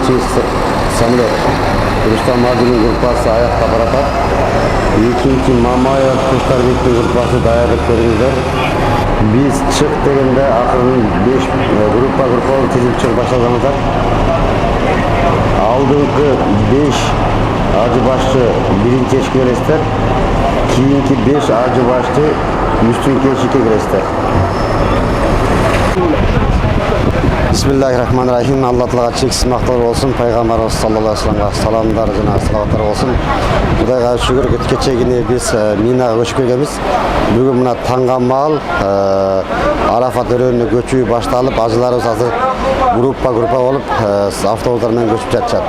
биринчи самолет Рустам Мадинин группасы аякка баратат. Экинчи Мамаев Куштарбектин группасы даярдык көрүңүздөр. Биз чык дегенде акырын 5 группа болуп тизилип чыгып башталган атат. Алдыңкы 5 ажы башчы биринчи эшикке киресиздер. Кийинки 5 ажы башчы үстүнкү эшикке киресиздер. Bismillahirrahmanirrahim. Allah Teala çeksiz maqtar olsun. Peygamberimiz sallallahu aleyhi ve sellem'e salamlar jana salavattар olsun. Kudayga şükür kechegini biz Minaga көчүп келгенбиz. Бүгүн мына таңгамал Арafat өрөөнүнө көчүү башталып, ажыларыбыз азыр группа болуп автобустар менен көчүп жатышат.